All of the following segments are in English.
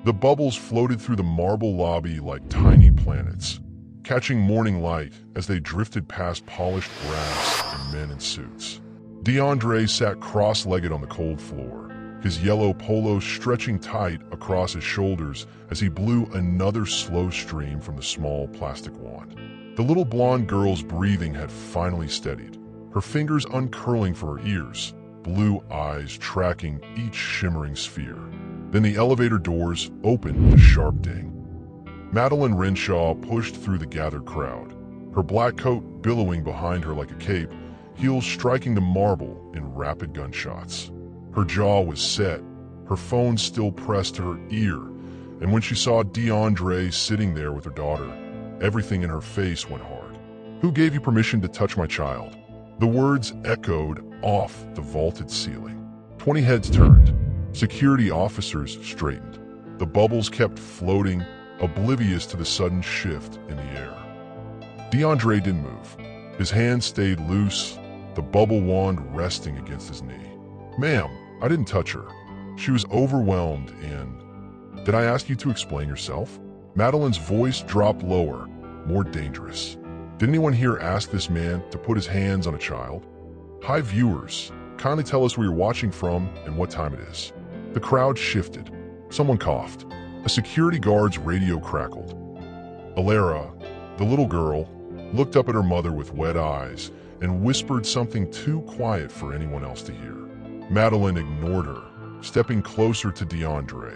The bubbles floated through the marble lobby like tiny planets, catching morning light as they drifted past polished brass and men in suits. DeAndre sat cross-legged on the cold floor, his yellow polo stretching tight across his shoulders as he blew another slow stream from the small plastic wand. The little blonde girl's breathing had finally steadied, her fingers uncurling for her ears, blue eyes tracking each shimmering sphere. Then the elevator doors opened with a sharp ding. Madeline Renshaw pushed through the gathered crowd, her black coat billowing behind her like a cape, heels striking the marble in rapid gunshots. Her jaw was set, her phone still pressed to her ear, and when she saw DeAndre sitting there with her daughter, everything in her face went hard. "Who gave you permission to touch my child?" The words echoed off the vaulted ceiling. 20 heads turned. Security officers straightened. The bubbles kept floating, oblivious to the sudden shift in the air. DeAndre didn't move. His hand stayed loose, the bubble wand resting against his knee. "Ma'am, I didn't touch her. She was overwhelmed and—" "Did I ask you to explain yourself?" Madeline's voice dropped lower, more dangerous. "Did anyone here ask this man to put his hands on a child?" "Hi viewers, kindly tell us where you're watching from and what time it is." The crowd shifted. Someone coughed. A security guard's radio crackled. Alara, the little girl, looked up at her mother with wet eyes and whispered something too quiet for anyone else to hear. Madeline ignored her, stepping closer to DeAndre,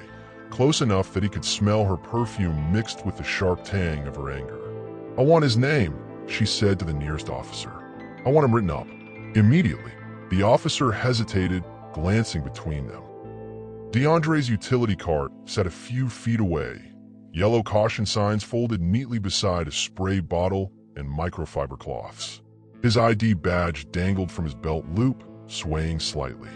close enough that he could smell her perfume mixed with the sharp tang of her anger. "I want his name," she said to the nearest officer. "I want him written up." Immediately, the officer hesitated, glancing between them. DeAndre's utility cart sat a few feet away, yellow caution signs folded neatly beside a spray bottle and microfiber cloths. His ID badge dangled from his belt loop, swaying slightly.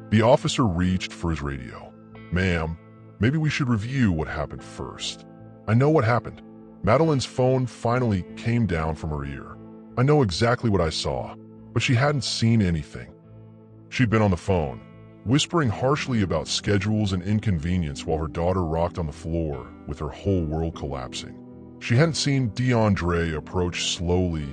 The officer reached for his radio. "Ma'am, maybe we should review what happened first." "I know what happened." Madeline's phone finally came down from her ear. "I know exactly what I saw," but she hadn't seen anything. She'd been on the phone, whispering harshly about schedules and inconvenience while her daughter rocked on the floor with her whole world collapsing. She hadn't seen DeAndre approach slowly,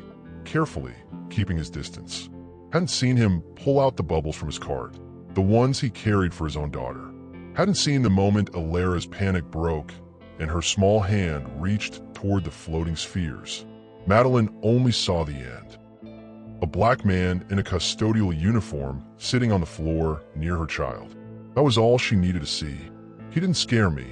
carefully, keeping his distance. Hadn't seen him pull out the bubbles from his cart, the ones he carried for his own daughter. Hadn't seen the moment Alara's panic broke and her small hand reached toward the floating spheres. Madeline only saw the end. A black man in a custodial uniform sitting on the floor near her child. That was all she needed to see. "He didn't scare me,"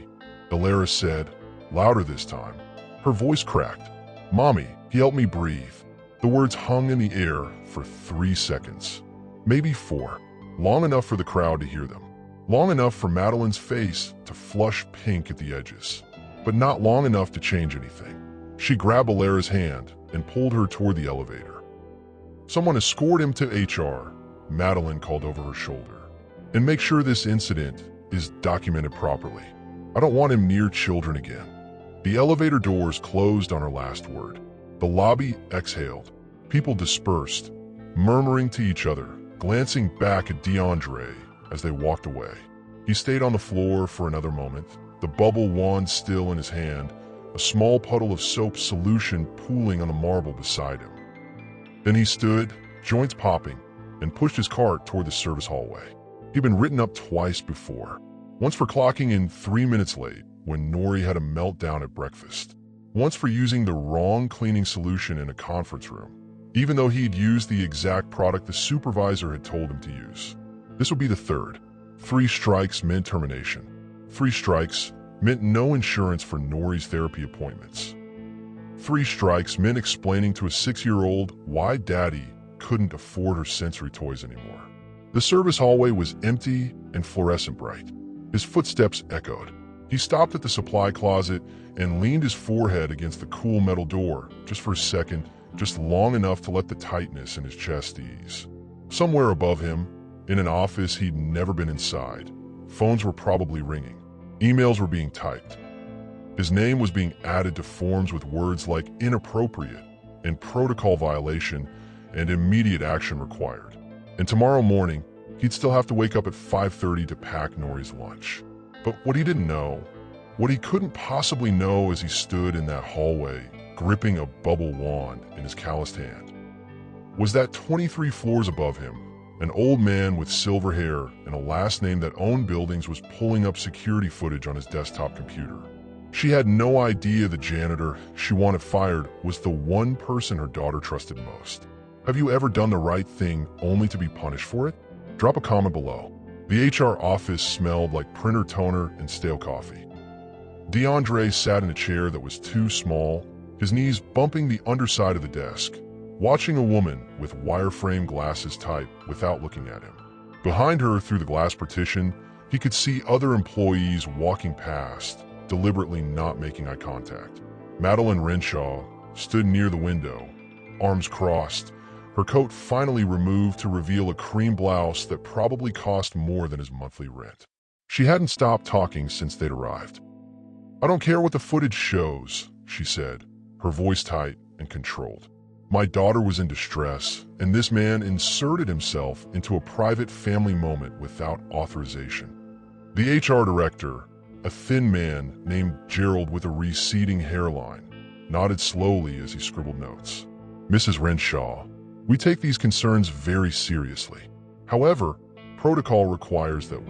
Alara said, louder this time. Her voice cracked. "Mommy, he helped me breathe." The words hung in the air for 3 seconds. Maybe 4. Long enough for the crowd to hear them. Long enough for Madeline's face to flush pink at the edges. But not long enough to change anything. She grabbed Alara's hand and pulled her toward the elevator. "Someone escort him to HR," Madeline called over her shoulder. "And make sure this incident is documented properly. I don't want him near children again." The elevator doors closed on her last word. The lobby exhaled. People dispersed, murmuring to each other, glancing back at DeAndre as they walked away. He stayed on the floor for another moment, the bubble wand still in his hand, a small puddle of soap solution pooling on the marble beside him. Then he stood, joints popping, and pushed his cart toward the service hallway. He'd been written up twice before. Once for clocking in 3 minutes late when Nori had a meltdown at breakfast. Once for using the wrong cleaning solution in a conference room, even though he'd used the exact product the supervisor had told him to use. This would be the third. 3 strikes meant termination. 3 strikes meant no insurance for Nori's therapy appointments. 3 strikes meant explaining to a 6-year-old why Daddy couldn't afford her sensory toys anymore. The service hallway was empty and fluorescent bright. His footsteps echoed. He stopped at the supply closet and leaned his forehead against the cool metal door, just for a second, just long enough to let the tightness in his chest ease. Somewhere above him, in an office he'd never been inside, phones were probably ringing. Emails were being typed. His name was being added to forms with words like inappropriate and protocol violation and immediate action required. And tomorrow morning, he'd still have to wake up at 5:30 to pack Nori's lunch. But what he didn't know What he couldn't possibly know as he stood in that hallway, gripping a bubble wand in his calloused hand, was that 23 floors above him, an old man with silver hair and a last name that owned buildings was pulling up security footage on his desktop computer. She had no idea the janitor she wanted fired was the one person her daughter trusted most. Have you ever done the right thing only to be punished for it? Drop a comment below. The HR office smelled like printer toner and stale coffee. DeAndre sat in a chair that was too small, his knees bumping the underside of the desk, watching a woman with wireframe glasses type without looking at him. Behind her, through the glass partition, he could see other employees walking past, deliberately not making eye contact. Madeline Renshaw stood near the window, arms crossed, her coat finally removed to reveal a cream blouse that probably cost more than his monthly rent. She hadn't stopped talking since they'd arrived. "I don't care what the footage shows," she said, her voice tight and controlled. "My daughter was in distress, and this man inserted himself into a private family moment without authorization." The HR director, a thin man named Gerald with a receding hairline, nodded slowly as he scribbled notes. "Mrs. Renshaw, we take these concerns very seriously. However, protocol requires that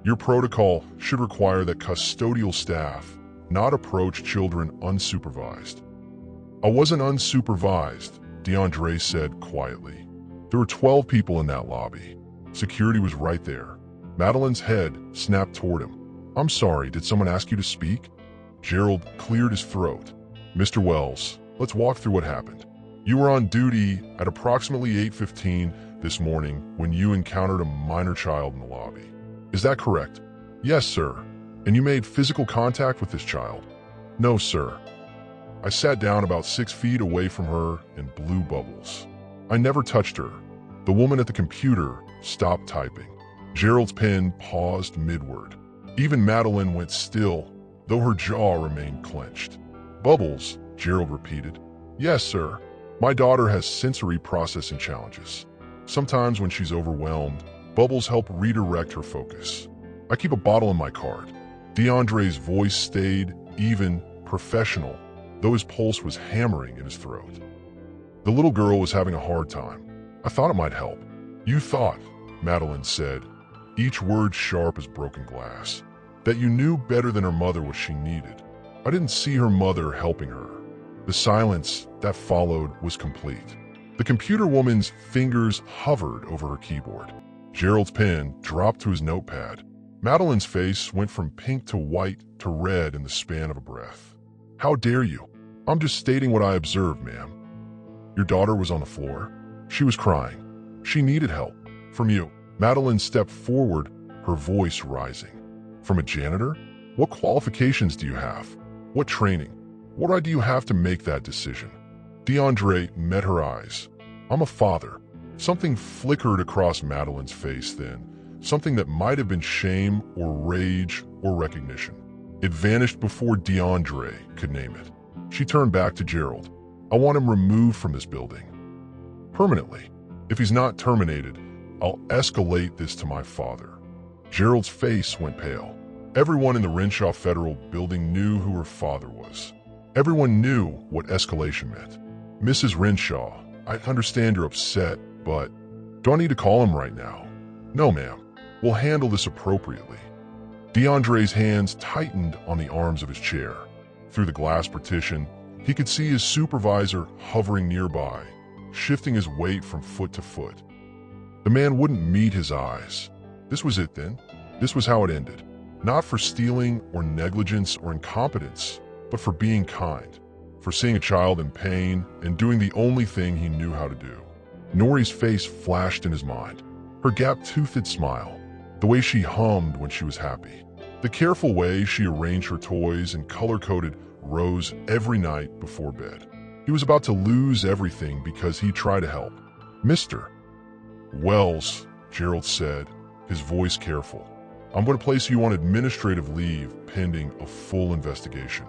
your protocol should require that custodial staff not approach children unsupervised." "I wasn't unsupervised," DeAndre said quietly. "There were 12 people in that lobby. Security was right there." Madeline's head snapped toward him. "I'm sorry, did someone ask you to speak?" Gerald cleared his throat. "Mr. Wells, let's walk through what happened. You were on duty at approximately 8:15 this morning when you encountered a minor child in the lobby. Is that correct?" "Yes, sir." "And you made physical contact with this child?" "No, sir. I sat down about 6 feet away from her and blew bubbles. I never touched her." The woman at the computer stopped typing. Gerald's pen paused mid-word. Even Madeline went still, though her jaw remained clenched. "Bubbles," Gerald repeated. "Yes, sir. My daughter has sensory processing challenges. Sometimes when she's overwhelmed, bubbles help redirect her focus. I keep a bottle in my cart." DeAndre's voice stayed even, professional, though his pulse was hammering in his throat. "The little girl was having a hard time. I thought it might help." "You thought," Madeline said, each word sharp as broken glass, "that you knew better than her mother what she needed. I didn't see her mother helping her." The silence that followed was complete. The computer woman's fingers hovered over her keyboard. Gerald's pen dropped to his notepad. Madeline's face went from pink to white to red in the span of a breath. "How dare you? I'm just stating what I observed, ma'am. Your daughter was on the floor. She was crying. She needed help. From you." Madeline stepped forward, her voice rising. "From a janitor? What qualifications do you have? What training? What right do you have to make that decision?" DeAndre met her eyes. "I'm a father." Something flickered across Madeline's face then, something that might have been shame or rage or recognition. It vanished before DeAndre could name it. She turned back to Gerald. "I want him removed from this building. Permanently. If he's not terminated, I'll escalate this to my father." Gerald's face went pale. Everyone in the Renshaw Federal building knew who her father was. Everyone knew what escalation meant. "Mrs. Renshaw, I understand you're upset, but do I need to call him right now?" "No, ma'am. We'll handle this appropriately." DeAndre's hands tightened on the arms of his chair. Through the glass partition, he could see his supervisor hovering nearby, shifting his weight from foot to foot. The man wouldn't meet his eyes. This was it then. This was how it ended. Not for stealing or negligence or incompetence, but for being kind, for seeing a child in pain and doing the only thing he knew how to do. Nori's face flashed in his mind. Her gap-toothed smile, the way she hummed when she was happy, the careful way she arranged her toys and color-coded Rose every night before bed. He was about to lose everything because he tried to help. "Mr. Wells," Gerald said, his voice careful, "I'm going to place you on administrative leave pending a full investigation.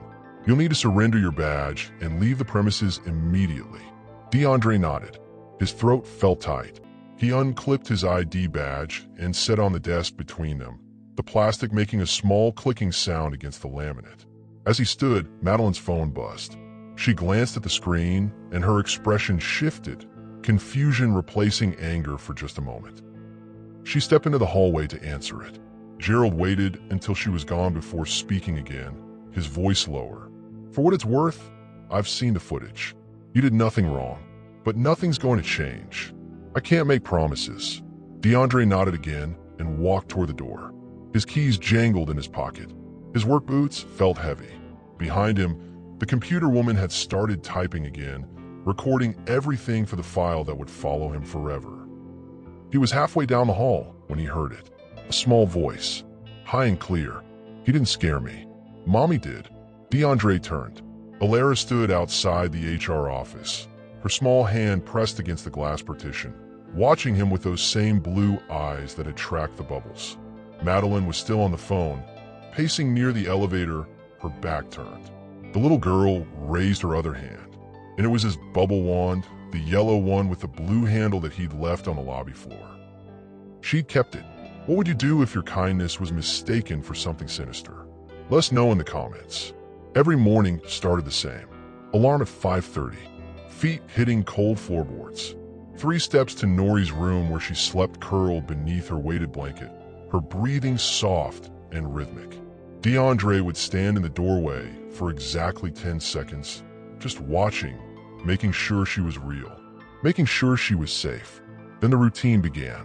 You'll need to surrender your badge and leave the premises immediately." DeAndre nodded. His throat felt tight. He unclipped his ID badge and set on the desk between them, the plastic making a small clicking sound against the laminate. As he stood, Madeline's phone buzzed. She glanced at the screen, and her expression shifted, confusion replacing anger for just a moment. She stepped into the hallway to answer it. Gerald waited until she was gone before speaking again, his voice lower. "For what it's worth, I've seen the footage. You did nothing wrong, but nothing's going to change. I can't make promises." DeAndre nodded again and walked toward the door. His keys jangled in his pocket. His work boots felt heavy. Behind him, the computer woman had started typing again, recording everything for the file that would follow him forever. He was halfway down the hall when he heard it. A small voice, high and clear. "He didn't scare me. Mommy did." DeAndre turned. Alara stood outside the HR office, her small hand pressed against the glass partition, watching him with those same blue eyes that had tracked the bubbles. Madeline was still on the phone, pacing near the elevator, her back turned. The little girl raised her other hand, and it was his bubble wand, the yellow one with the blue handle that he'd left on the lobby floor. She'd kept it. What would you do if your kindness was mistaken for something sinister? Let us know in the comments. Every morning started the same. Alarm at 5:30. Feet hitting cold floorboards. 3 steps to Nori's room where she slept curled beneath her weighted blanket, her breathing soft and rhythmic. DeAndre would stand in the doorway for exactly 10 seconds, just watching, making sure she was real, making sure she was safe. Then the routine began.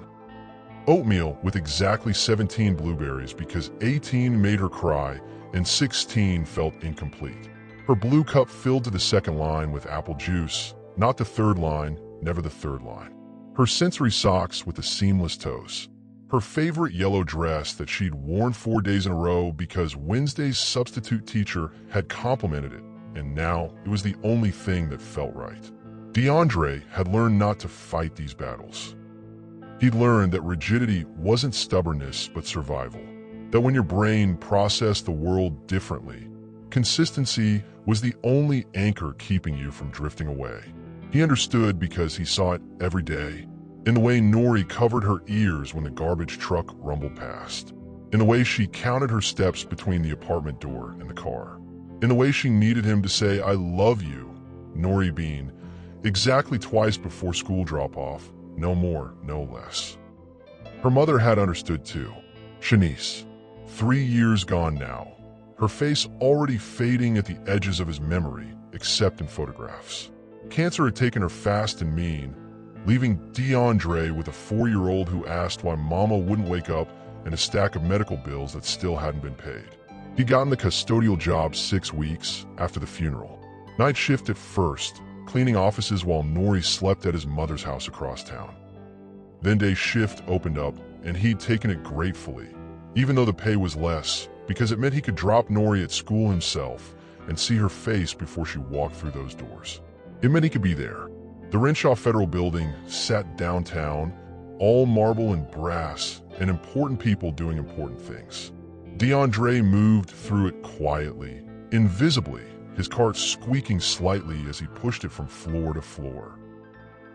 Oatmeal with exactly 17 blueberries because 18 made her cry and 16 felt incomplete. Her blue cup filled to the second line with apple juice, not the third line, never the third line. Her sensory socks with the seamless toes. Her favorite yellow dress that she'd worn 4 days in a row because Wednesday's substitute teacher had complimented it, and now it was the only thing that felt right. DeAndre had learned not to fight these battles. He'd learned that rigidity wasn't stubbornness but survival, that when your brain processed the world differently, consistency was the only anchor keeping you from drifting away. He understood because he saw it every day, in the way Nori covered her ears when the garbage truck rumbled past, in the way she counted her steps between the apartment door and the car, in the way she needed him to say, "I love you," Nori Bean, exactly twice before school drop-off, no more, no less. Her mother had understood too. Shanice, 3 years gone now, her face already fading at the edges of his memory, except in photographs. Cancer had taken her fast and mean, leaving DeAndre with a 4-year-old who asked why Mama wouldn't wake up and a stack of medical bills that still hadn't been paid. He'd gotten the custodial job 6 weeks after the funeral. Night shift at first, cleaning offices while Nori slept at his mother's house across town. Then day shift opened up, and he'd taken it gratefully, even though the pay was less, because it meant he could drop Nori at school himself and see her face before she walked through those doors. It meant he could be there. The Renshaw Federal Building sat downtown, all marble and brass, and important people doing important things. DeAndre moved through it quietly, invisibly, his cart squeaking slightly as he pushed it from floor to floor.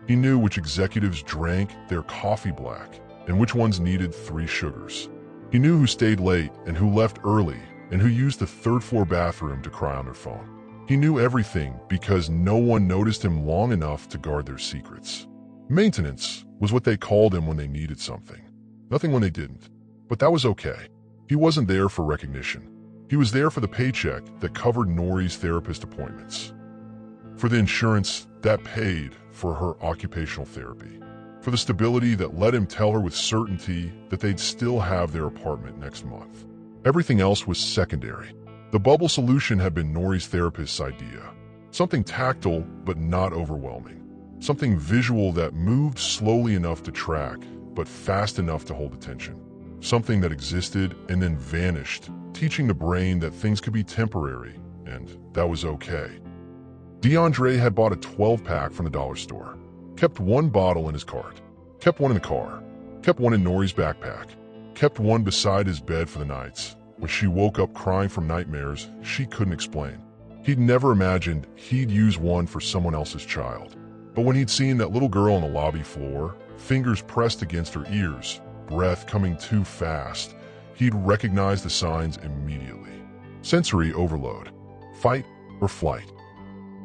He knew which executives drank their coffee black and which ones needed 3 sugars. He knew who stayed late and who left early and who used the 3rd floor bathroom to cry on their phone. He knew everything because no one noticed him long enough to guard their secrets. Maintenance was what they called him when they needed something. Nothing when they didn't. But that was okay. He wasn't there for recognition. He was there for the paycheck that covered Nori's therapist appointments, for the insurance that paid for her occupational therapy, for the stability that let him tell her with certainty that they'd still have their apartment next month. Everything else was secondary. The bubble solution had been Nori's therapist's idea, something tactile but not overwhelming, something visual that moved slowly enough to track but fast enough to hold attention, something that existed and then vanished, teaching the brain that things could be temporary, and that was okay. DeAndre had bought a 12-pack from the dollar store, kept 1 bottle in his cart, kept 1 in the car, kept 1 in Nori's backpack, kept 1 beside his bed for the nights when she woke up crying from nightmares she couldn't explain. He'd never imagined he'd use 1 for someone else's child. But when he'd seen that little girl on the lobby floor, fingers pressed against her ears, breath coming too fast, He'd recognize the signs immediately. Sensory overload. Fight or flight.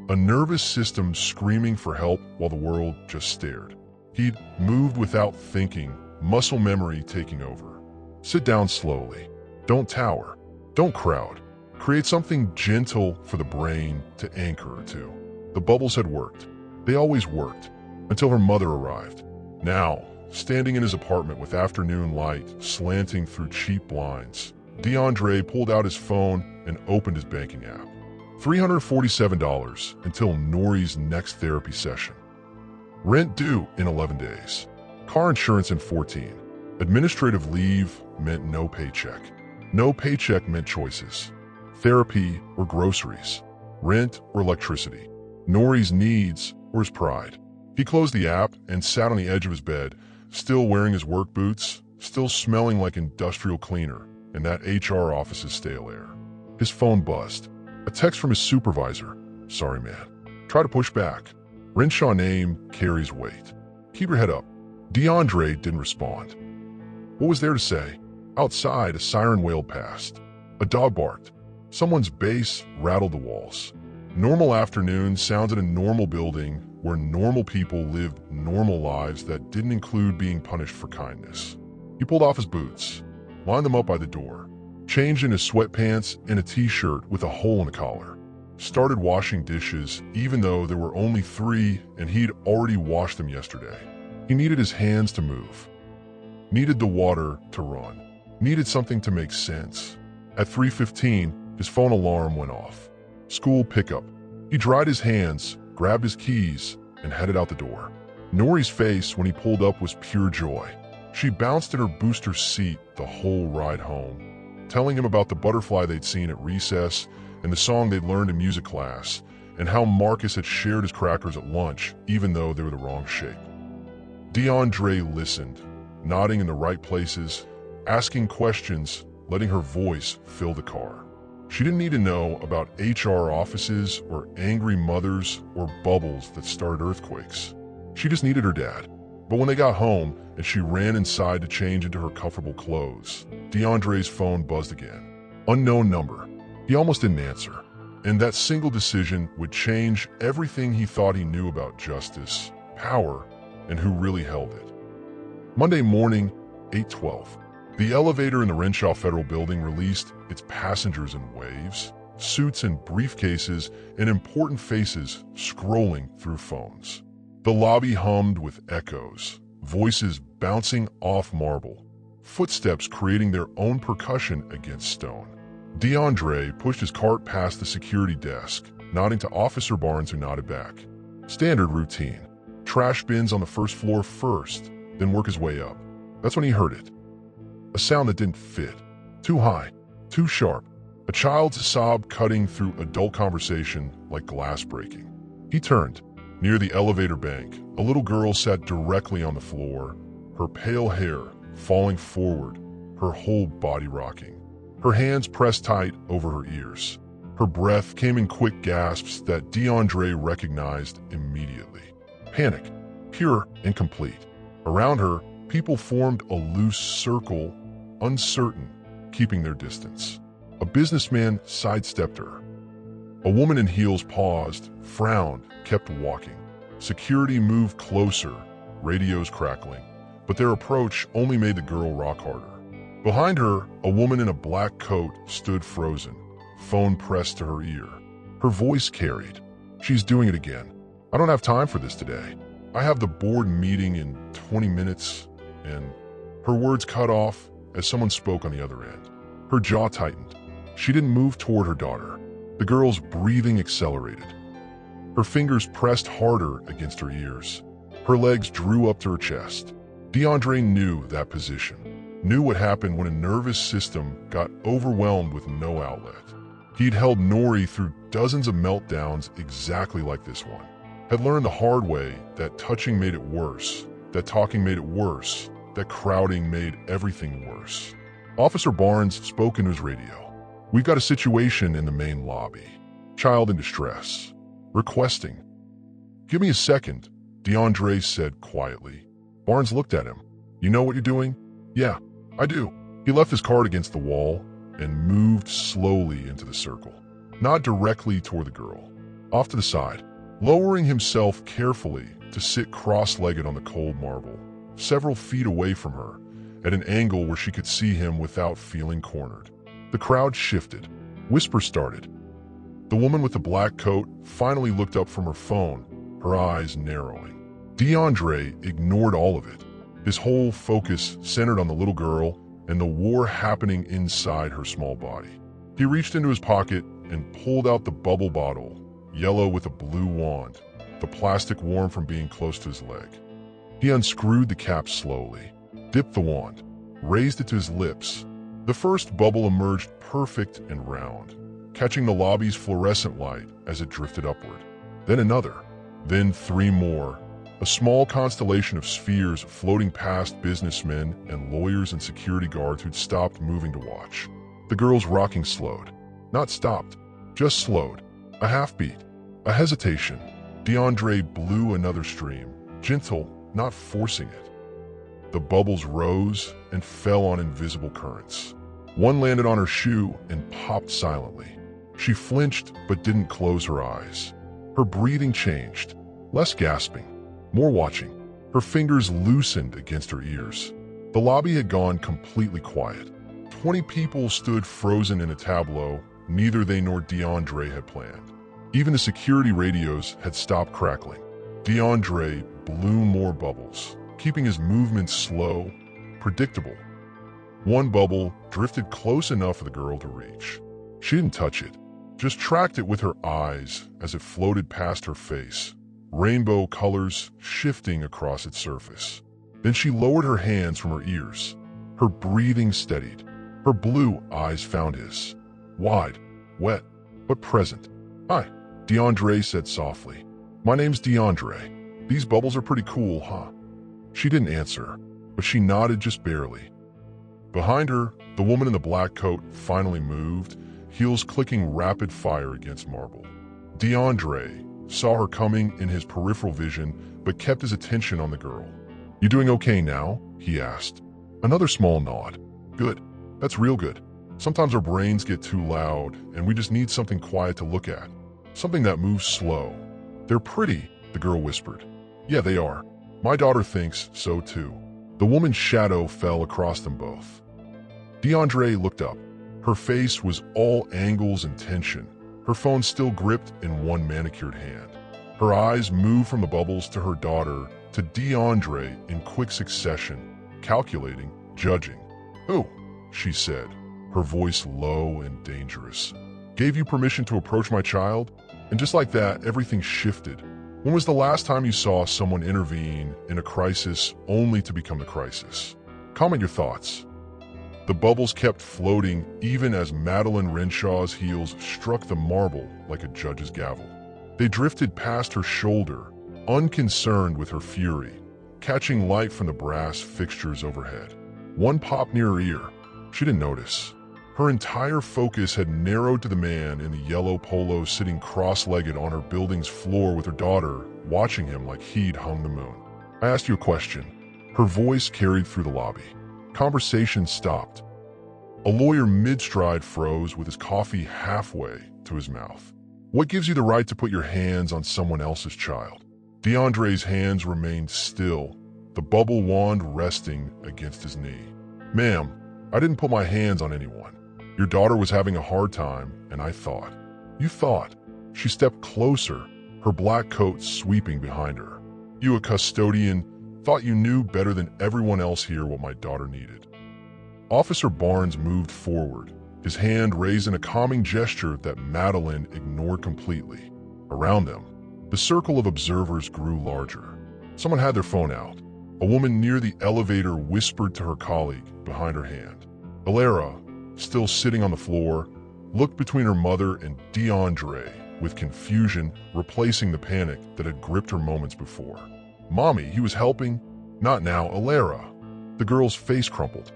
A nervous system screaming for help while the world just stared. He'd moved without thinking, muscle memory taking over. Sit down slowly. Don't tower. Don't crowd. Create something gentle for the brain to anchor to. The bubbles had worked. They always worked, until her mother arrived. Now, standing in his apartment with afternoon light slanting through cheap blinds, DeAndre pulled out his phone and opened his banking app. $347 until Nori's next therapy session. Rent due in 11 days. Car insurance in 14. Administrative leave meant no paycheck. No paycheck meant choices. Therapy or groceries. Rent or electricity. Nori's needs or his pride. He closed the app and sat on the edge of his bed, still wearing his work boots, still smelling like industrial cleaner and that HR office's stale air. His phone buzzed. A text from his supervisor. Sorry, man. Try to push back. Renshaw name carries weight. Keep your head up. DeAndre didn't respond. What was there to say? Outside, a siren wailed past. A dog barked. Someone's bass rattled the walls. Normal afternoon sounds in a normal building where normal people lived normal lives that didn't include being punished for kindness. He pulled off his boots, lined them up by the door, changed in his sweatpants and a t-shirt with a hole in the collar, started washing dishes even though there were only 3 and he'd already washed them yesterday. He needed his hands to move, needed the water to run, needed something to make sense. At 3:15, his phone alarm went off. School pickup. He dried his hands, grabbed his keys, and headed out the door. Nori's face when he pulled up was pure joy. She bounced in her booster seat the whole ride home, telling him about the butterfly they'd seen at recess and the song they'd learned in music class, and how Marcus had shared his crackers at lunch even though they were the wrong shape. DeAndre listened, nodding in the right places, asking questions, letting her voice fill the car. She didn't need to know about HR offices or angry mothers or bubbles that started earthquakes. She just needed her dad. But when they got home and she ran inside to change into her comfortable clothes, DeAndre's phone buzzed again. Unknown number. He almost didn't answer. And that single decision would change everything he thought he knew about justice, power, and who really held it. Monday morning, 8:12. The elevator in the Renshaw Federal Building released its passengers in waves, suits and briefcases, and important faces scrolling through phones. The lobby hummed with echoes, voices bouncing off marble, footsteps creating their own percussion against stone. DeAndre pushed his cart past the security desk, nodding to Officer Barnes who nodded back. Standard routine. Trash bins on the first floor first, then work his way up. That's when he heard it. A sound that didn't fit. Too high, too sharp. A child's sob cutting through adult conversation like glass breaking. He turned. Near the elevator bank, a little girl sat directly on the floor, her pale hair falling forward, her whole body rocking. Her hands pressed tight over her ears. Her breath came in quick gasps that DeAndre recognized immediately. Panic, pure and complete. Around her, people formed a loose circle, uncertain, keeping their distance. A businessman sidestepped her. A woman in heels paused, frowned, kept walking. Security moved closer, radios crackling, but their approach only made the girl rock harder. Behind her, a woman in a black coat stood frozen, phone pressed to her ear. Her voice carried. She's doing it again. I don't have time for this today. I have the board meeting in 20 minutes, and her words cut off as someone spoke on the other end. Her jaw tightened. She didn't move toward her daughter. The girl's breathing accelerated. Her fingers pressed harder against her ears. Her legs drew up to her chest. DeAndre knew that position, knew what happened when a nervous system got overwhelmed with no outlet. He'd held Nori through dozens of meltdowns exactly like this one. Had learned the hard way that touching made it worse, that talking made it worse, that crowding made everything worse. Officer Barnes spoke into his radio. We've got a situation in the main lobby. Child in distress. Requesting. Give me a second, DeAndre said quietly. Barnes looked at him. You know what you're doing? Yeah, I do. He left his card against the wall and moved slowly into the circle, not directly toward the girl, off to the side, lowering himself carefully to sit cross-legged on the cold marble, several feet away from her, at an angle where she could see him without feeling cornered. The crowd shifted. Whispers started. The woman with the black coat finally looked up from her phone, her eyes narrowing. DeAndre ignored all of it. His whole focus centered on the little girl and the war happening inside her small body. He reached into his pocket and pulled out the bubble bottle, yellow with a blue wand, the plastic worn from being close to his leg. He unscrewed the cap slowly, dipped the wand, raised it to his lips. The first bubble emerged perfect and round, catching the lobby's fluorescent light as it drifted upward. Then another, then three more, a small constellation of spheres floating past businessmen and lawyers and security guards who'd stopped moving to watch. The girl's rocking slowed. Not stopped, just slowed. A half beat, a hesitation. DeAndre blew another stream, gentle, not forcing it. The bubbles rose and fell on invisible currents. One landed on her shoe and popped silently. She flinched but didn't close her eyes. Her breathing changed, less gasping, more watching. Her fingers loosened against her ears. The lobby had gone completely quiet. 20 people stood frozen in a tableau neither they nor DeAndre had planned. Even the security radios had stopped crackling. DeAndre blew more bubbles, keeping his movements slow, predictable. One bubble drifted close enough for the girl to reach. She didn't touch it, just tracked it with her eyes as it floated past her face, rainbow colors shifting across its surface. Then she lowered her hands from her ears. Her breathing steadied. Her blue eyes found his. Wide, wet, but present. "Hi," DeAndre said softly. "My name's DeAndre. These bubbles are pretty cool, huh?" She didn't answer, but she nodded just barely. Behind her, the woman in the black coat finally moved, heels clicking rapid fire against marble. DeAndre saw her coming in his peripheral vision, but kept his attention on the girl. "You doing okay now?" he asked. Another small nod. "Good. That's real good. Sometimes our brains get too loud, and we just need something quiet to look at. Something that moves slow." "They're pretty," the girl whispered. "Yeah, they are. My daughter thinks so too." The woman's shadow fell across them both. DeAndre looked up. Her face was all angles and tension, her phone still gripped in one manicured hand. Her eyes moved from the bubbles to her daughter to DeAndre in quick succession, calculating, judging. "Who?" she said, her voice low and dangerous. "Gave you permission to approach my child?" And just like that, everything shifted. When was the last time you saw someone intervene in a crisis only to become the crisis? Comment your thoughts. The bubbles kept floating even as Madeline Renshaw's heels struck the marble like a judge's gavel. They drifted past her shoulder, unconcerned with her fury, catching light from the brass fixtures overhead. One popped near her ear. She didn't notice. Her entire focus had narrowed to the man in the yellow polo sitting cross-legged on her building's floor with her daughter, watching him like he'd hung the moon. "I asked you a question." Her voice carried through the lobby. Conversation stopped. A lawyer mid-stride froze with his coffee halfway to his mouth. "What gives you the right to put your hands on someone else's child?" DeAndre's hands remained still, the bubble wand resting against his knee. "Ma'am, I didn't put my hands on anyone. Your daughter was having a hard time, and I thought." "You thought?" She stepped closer, her black coat sweeping behind her. "You, a custodian, thought you knew better than everyone else here what my daughter needed." Officer Barnes moved forward, his hand raised in a calming gesture that Madeline ignored completely. Around them, the circle of observers grew larger. Someone had their phone out. A woman near the elevator whispered to her colleague behind her hand. Alara, still sitting on the floor, looked between her mother and DeAndre with confusion replacing the panic that had gripped her moments before. "Mommy, he was helping." "Not now, Alara." The girl's face crumpled.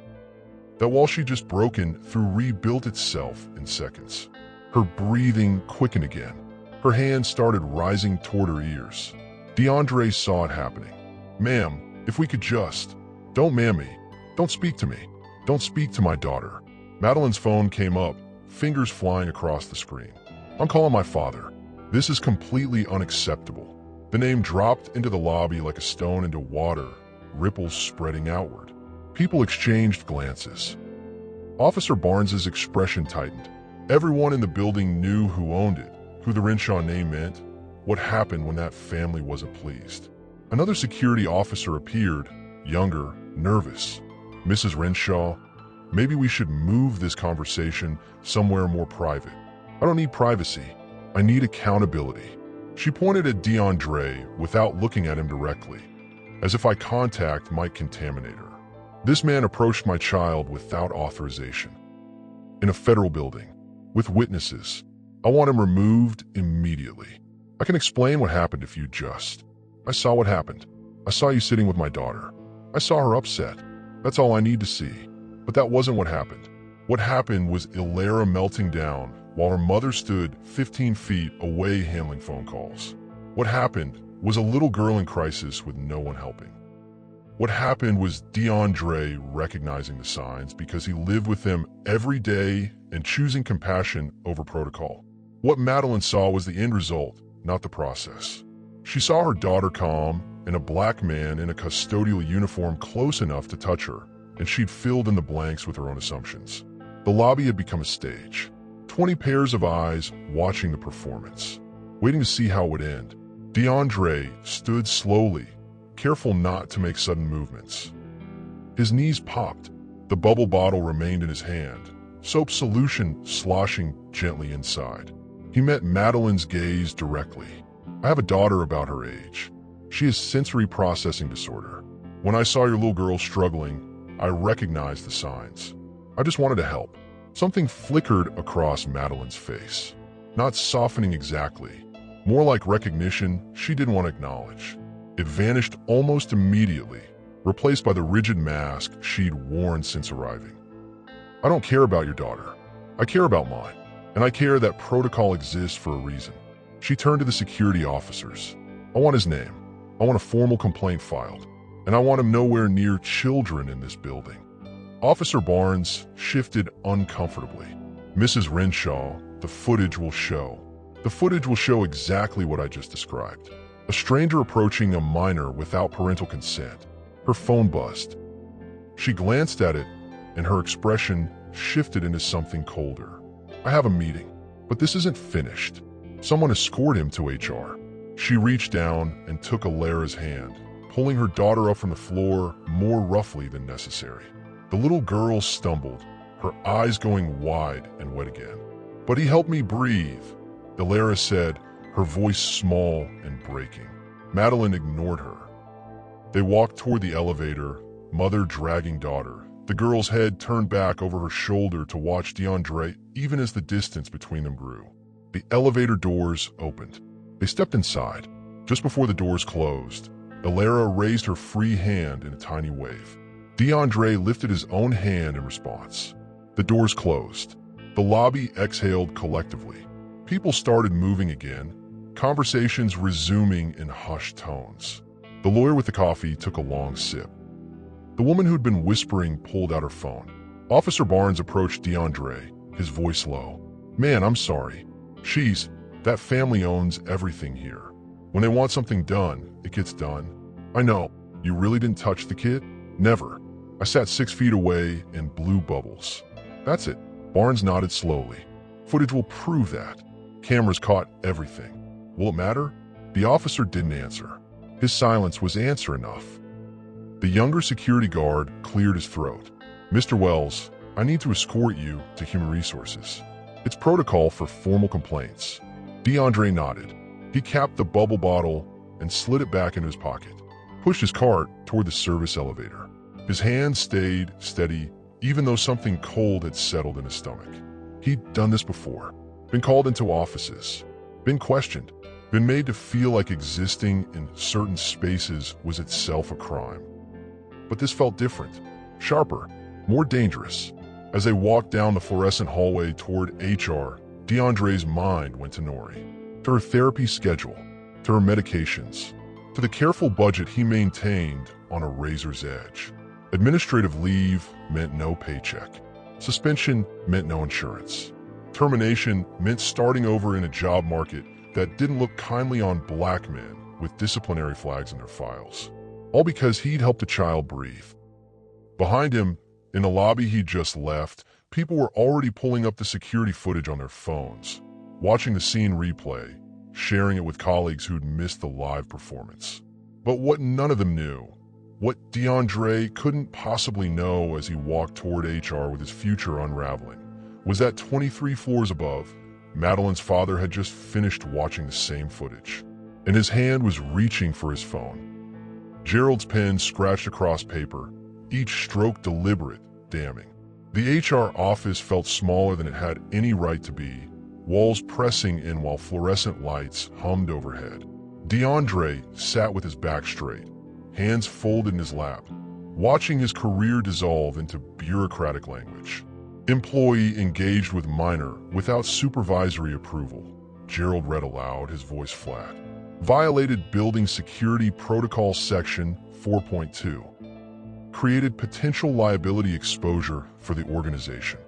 That wall she'd just broken through rebuilt itself in seconds. Her breathing quickened again. Her hands started rising toward her ears. DeAndre saw it happening. "Ma'am, if we could just..." "Don't ma'am me. Don't speak to me." Don't speak to my daughter. Madeline's phone came up, fingers flying across the screen. I'm calling my father. This is completely unacceptable. The name dropped into the lobby like a stone into water, ripples spreading outward. People exchanged glances. Officer Barnes's expression tightened. Everyone in the building knew who owned it, who the Renshaw name meant, what happened when that family wasn't pleased. Another security officer appeared, younger, nervous. Mrs. Renshaw, maybe we should move this conversation somewhere more private. I don't need privacy. I need accountability. She pointed at DeAndre without looking at him directly, as if eye contact might contaminate her. This man approached my child without authorization. In a federal building, with witnesses. I want him removed immediately. I can explain what happened if you just. I saw what happened. I saw you sitting with my daughter. I saw her upset. That's all I need to see. But that wasn't what happened. What happened was Ilara melting down while her mother stood 15 feet away handling phone calls. What happened was a little girl in crisis with no one helping. What happened was DeAndre recognizing the signs because he lived with them every day and choosing compassion over protocol. What Madeline saw was the end result, not the process. She saw her daughter calm and a black man in a custodial uniform close enough to touch her, and she'd filled in the blanks with her own assumptions. The lobby had become a stage. 20 pairs of eyes watching the performance, waiting to see how it would end. DeAndre stood slowly, careful not to make sudden movements. His knees popped. The bubble bottle remained in his hand, soap solution sloshing gently inside. He met Madeline's gaze directly. I have a daughter about her age. She has sensory processing disorder. When I saw your little girl struggling, I recognized the signs. I just wanted to help. Something flickered across Madeline's face. Not softening exactly, more like recognition she didn't want to acknowledge. It vanished almost immediately, replaced by the rigid mask she'd worn since arriving. I don't care about your daughter. I care about mine, and I care that protocol exists for a reason. She turned to the security officers. I want his name. I want a formal complaint filed, and I want him nowhere near children in this building. Officer Barnes shifted uncomfortably. Mrs. Renshaw, the footage will show. The footage will show exactly what I just described. A stranger approaching a minor without parental consent. Her phone buzzed. She glanced at it, and her expression shifted into something colder. I have a meeting, but this isn't finished. Someone escorted him to HR. She reached down and took Ilara's hand, pulling her daughter up from the floor more roughly than necessary. The little girl stumbled, her eyes going wide and wet again. But he helped me breathe, Ilara said, her voice small and breaking. Madeline ignored her. They walked toward the elevator, mother dragging daughter. The girl's head turned back over her shoulder to watch DeAndre even as the distance between them grew. The elevator doors opened. They stepped inside. Just before the doors closed, Ilara raised her free hand in a tiny wave. DeAndre lifted his own hand in response. The doors closed. The lobby exhaled collectively. People started moving again, conversations resuming in hushed tones. The lawyer with the coffee took a long sip. The woman who'd been whispering pulled out her phone. Officer Barnes approached DeAndre, his voice low. Man, I'm sorry. That family owns everything here. When they want something done, it gets done. I know. You really didn't touch the kid? Never. I sat 6 feet away and blew bubbles. That's it. Barnes nodded slowly. Footage will prove that. Cameras caught everything. Will it matter? The officer didn't answer. His silence was answer enough. The younger security guard cleared his throat. Mr. Wells, I need to escort you to Human Resources. It's protocol for formal complaints. DeAndre nodded. He capped the bubble bottle and slid it back into his pocket, pushed his cart toward the service elevator. His hand stayed steady, even though something cold had settled in his stomach. He'd done this before, been called into offices, been questioned, been made to feel like existing in certain spaces was itself a crime. But this felt different, sharper, more dangerous. As they walked down the fluorescent hallway toward HR, DeAndre's mind went to Nori, to her therapy schedule, to her medications, to the careful budget he maintained on a razor's edge. Administrative leave meant no paycheck. Suspension meant no insurance. Termination meant starting over in a job market that didn't look kindly on black men with disciplinary flags in their files. All because he'd helped a child breathe. Behind him, in the lobby he'd just left, people were already pulling up the security footage on their phones, watching the scene replay, sharing it with colleagues who'd missed the live performance. But what none of them knew, what DeAndre couldn't possibly know as he walked toward HR with his future unraveling, was that 23 floors above, Madeline's father had just finished watching the same footage, and his hand was reaching for his phone. Gerald's pen scratched across paper, each stroke deliberate, damning. The HR office felt smaller than it had any right to be, walls pressing in while fluorescent lights hummed overhead. DeAndre sat with his back straight, hands folded in his lap, watching his career dissolve into bureaucratic language. Employee engaged with minor without supervisory approval. Gerald read aloud, his voice flat. Violated Building Security Protocol Section 4.2. Created potential liability exposure for the organization.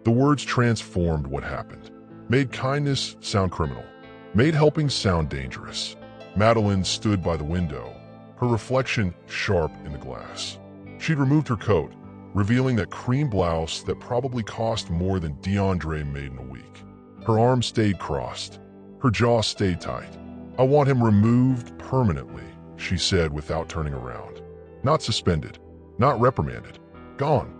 The words transformed what happened. Made kindness sound criminal. Made helping sound dangerous. Madeline stood by the window, her reflection sharp in the glass. She'd removed her coat, revealing that cream blouse that probably cost more than DeAndre made in a week. Her arms stayed crossed. Her jaw stayed tight. "I want him removed permanently," she said without turning around. "Not suspended. Not reprimanded. Gone."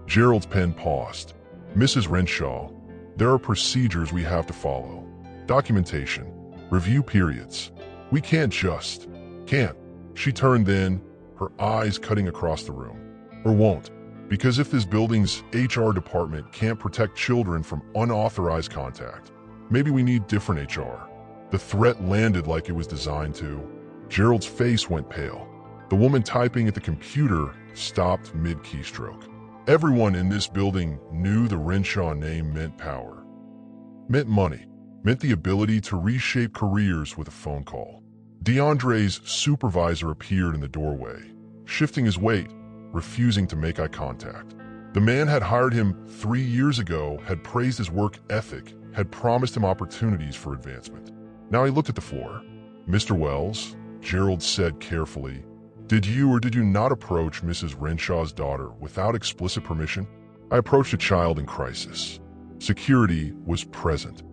Gerald's pen paused. "Mrs. Renshaw, there are procedures we have to follow. Documentation. Review periods. We can't just. Can't." She turned then, her eyes cutting across the room. "Or won't. Because if this building's HR department can't protect children from unauthorized contact, maybe we need different HR." The threat landed like it was designed to. Gerald's face went pale. The woman typing at the computer stopped mid-keystroke. Everyone in this building knew the Renshaw name meant power. Meant money. Meant the ability to reshape careers with a phone call. DeAndre's supervisor appeared in the doorway, shifting his weight, refusing to make eye contact. The man had hired him 3 years ago, had praised his work ethic, had promised him opportunities for advancement. Now he looked at the floor. "Mr. Wells," Gerald said carefully, "did you or did you not approach Mrs. Renshaw's daughter without explicit permission?" "I approached a child in crisis. Security was present.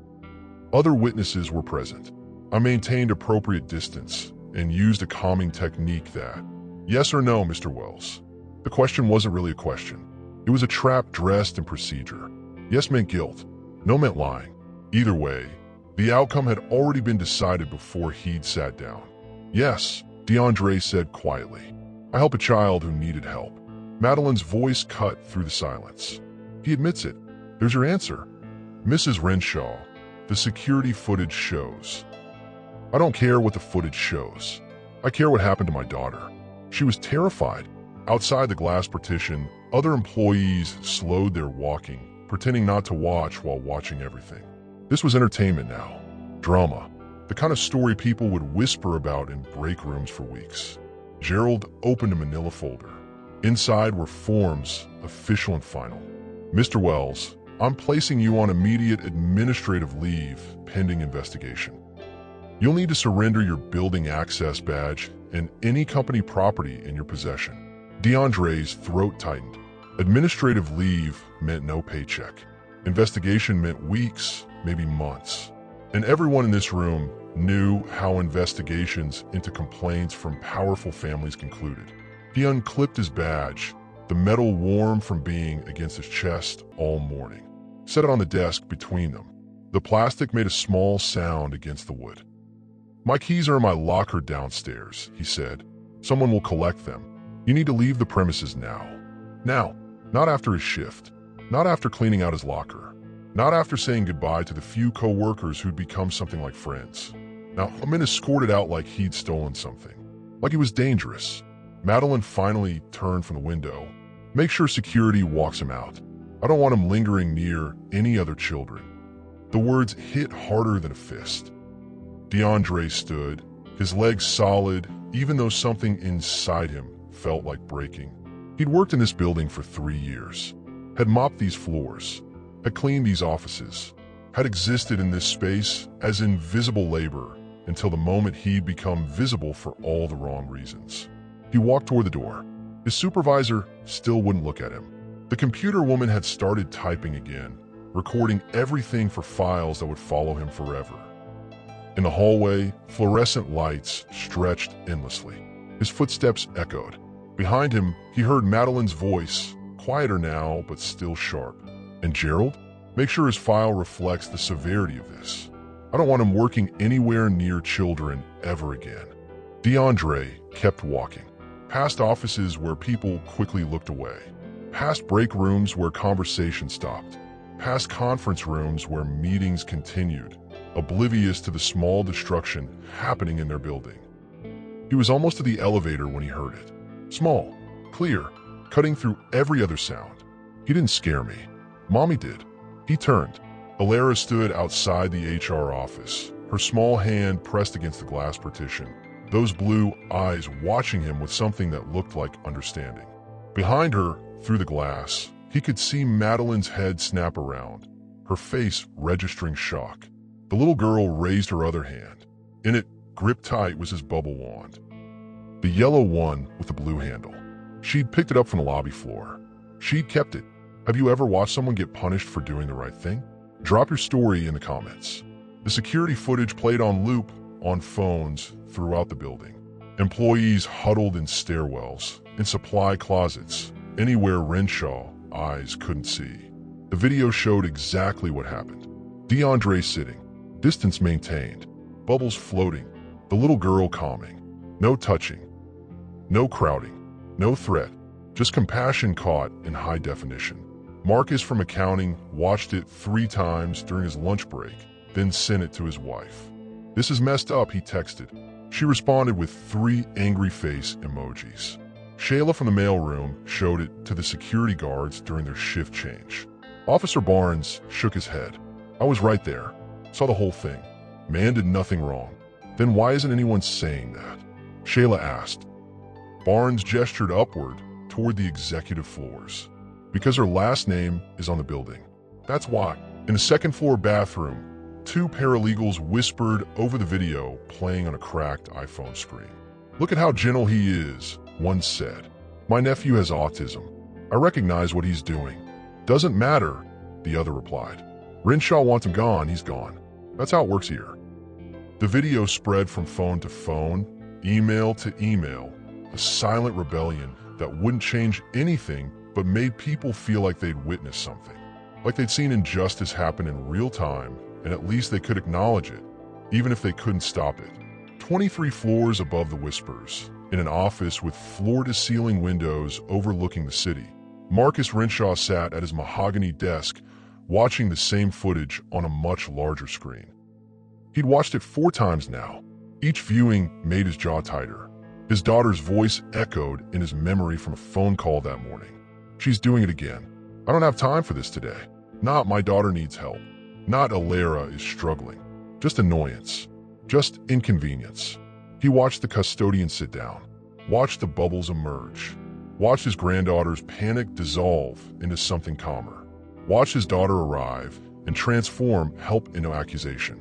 Other witnesses were present. I maintained appropriate distance and used a calming technique that..." "Yes or no, Mr. Wells?" The question wasn't really a question. It was a trap dressed in procedure. Yes meant guilt. No meant lying. Either way, the outcome had already been decided before he'd sat down. "Yes," DeAndre said quietly. "I help a child who needed help." Madeline's voice cut through the silence. "He admits it. There's your answer." "Mrs. Renshaw, the security footage shows." "I don't care what the footage shows. I care what happened to my daughter. She was terrified." Outside the glass partition, other employees slowed their walking, pretending not to watch while watching everything. This was entertainment now. Drama. The kind of story people would whisper about in break rooms for weeks. Gerald opened a manila folder. Inside were forms, official and final. "Mr. Wells, I'm placing you on immediate administrative leave pending investigation. You'll need to surrender your building access badge and any company property in your possession." DeAndre's throat tightened. Administrative leave meant no paycheck. Investigation meant weeks, maybe months. And everyone in this room knew how investigations into complaints from powerful families concluded. He unclipped his badge, the metal warm from being against his chest all morning. Set it on the desk between them. The plastic made a small sound against the wood. "My keys are in my locker downstairs," he said. "Someone will collect them. You need to leave the premises now. Now, not after his shift. Not after cleaning out his locker. Not after saying goodbye to the few co-workers who'd become something like friends. Now, I'm gonna escort it out like he'd stolen something. Like he was dangerous." Madeline finally turned from the window. "Make sure security walks him out. I don't want him lingering near any other children." The words hit harder than a fist. DeAndre stood, his legs solid, even though something inside him felt like breaking. He'd worked in this building for 3 years, had mopped these floors, had cleaned these offices, had existed in this space as invisible labor until the moment he'd become visible for all the wrong reasons. He walked toward the door. His supervisor still wouldn't look at him. The computer woman had started typing again, recording everything for files that would follow him forever. In the hallway, fluorescent lights stretched endlessly. His footsteps echoed. Behind him, he heard Madeline's voice, quieter now but still sharp. And Gerald? Make sure his file reflects the severity of this. I don't want him working anywhere near children ever again. DeAndre kept walking, past offices where people quickly looked away, past break rooms where conversation stopped, past conference rooms where meetings continued, oblivious to the small destruction happening in their building. He was almost to the elevator when he heard it. Small, clear, cutting through every other sound. He didn't scare me. Mommy did. He turned. Alara stood outside the HR office, her small hand pressed against the glass partition, those blue eyes watching him with something that looked like understanding. Behind her, through the glass, he could see Madeline's head snap around, her face registering shock. The little girl raised her other hand. In it, gripped tight, was his bubble wand. The yellow one with the blue handle. She'd picked it up from the lobby floor. She'd kept it. Have you ever watched someone get punished for doing the right thing? Drop your story in the comments. The security footage played on loop on phones throughout the building. Employees huddled in stairwells, in supply closets, anywhere Renshaw eyes couldn't see. The video showed exactly what happened. DeAndre sitting, distance maintained, bubbles floating, the little girl calming. No touching, no crowding, no threat, just compassion caught in high definition. Marcus from accounting watched it 3 times during his lunch break, then sent it to his wife. "This is messed up," he texted. She responded with 3 angry face emojis. Shayla from the mailroom showed it to the security guards during their shift change. Officer Barnes shook his head. "I was right there. Saw the whole thing. Man did nothing wrong." "Then why isn't anyone saying that?" Shayla asked. Barnes gestured upward toward the executive floors. "Because her last name is on the building. That's why." In the second-floor bathroom, 2 paralegals whispered over the video playing on a cracked iPhone screen. "Look at how gentle he is," one said. "My nephew has autism. I recognize what he's doing." "Doesn't matter," the other replied. "Renshaw wants him gone, he's gone. That's how it works here." The video spread from phone to phone, email to email, a silent rebellion that wouldn't change anything but made people feel like they'd witnessed something, like they'd seen injustice happen in real time, and at least they could acknowledge it, even if they couldn't stop it. 23 floors above the whispers, in an office with floor-to-ceiling windows overlooking the city, Marcus Renshaw sat at his mahogany desk, watching the same footage on a much larger screen. He'd watched it 4 times now. Each viewing made his jaw tighter. His daughter's voice echoed in his memory from a phone call that morning. "She's doing it again. I don't have time for this today. Not my daughter needs help. Not Alara is struggling. Just annoyance. Just inconvenience." He watched the custodian sit down, watched the bubbles emerge, watched his granddaughter's panic dissolve into something calmer, watched his daughter arrive and transform help into accusation.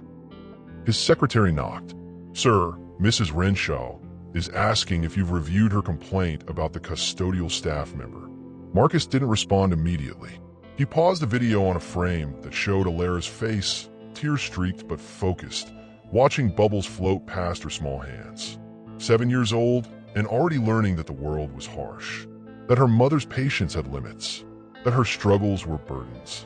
His secretary knocked. "Sir, Mrs. Renshaw is asking if you've reviewed her complaint about the custodial staff member." Marcus didn't respond immediately. He paused the video on a frame that showed Alara's face, tear-streaked but focused, watching bubbles float past her small hands. 7 years old and already learning that the world was harsh, that her mother's patience had limits, that her struggles were burdens.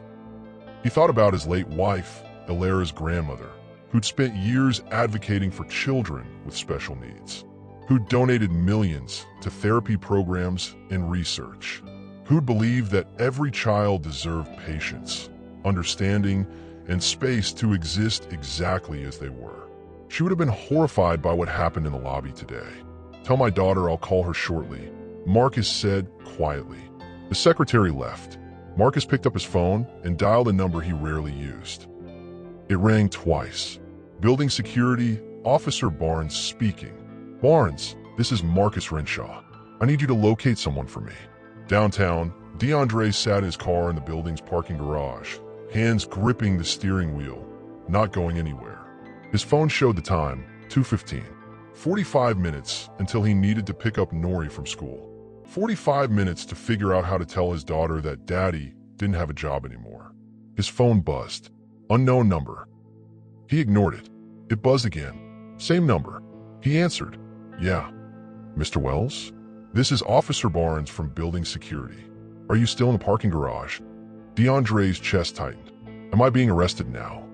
He thought about his late wife, Alara's grandmother, who'd spent years advocating for children with special needs, who'd donated millions to therapy programs and research, who'd believed that every child deserved patience, understanding, and space to exist exactly as they were. She would have been horrified by what happened in the lobby today. "Tell my daughter I'll call her shortly," Marcus said quietly. The secretary left. Marcus picked up his phone and dialed a number he rarely used. It rang twice. Building security, Officer Barnes speaking. "Barnes, this is Marcus Renshaw. I need you to locate someone for me." Downtown, DeAndre sat in his car in the building's parking garage, hands gripping the steering wheel, not going anywhere. His phone showed the time, 2:15. 45 minutes until he needed to pick up Nori from school. 45 minutes to figure out how to tell his daughter that Daddy didn't have a job anymore. His phone buzzed. Unknown number. He ignored it. It buzzed again. Same number. He answered. Yeah. Mr. Wells? This is Officer Barnes from Building Security. Are you still in the parking garage? DeAndre's chest tightened. Am I being arrested now?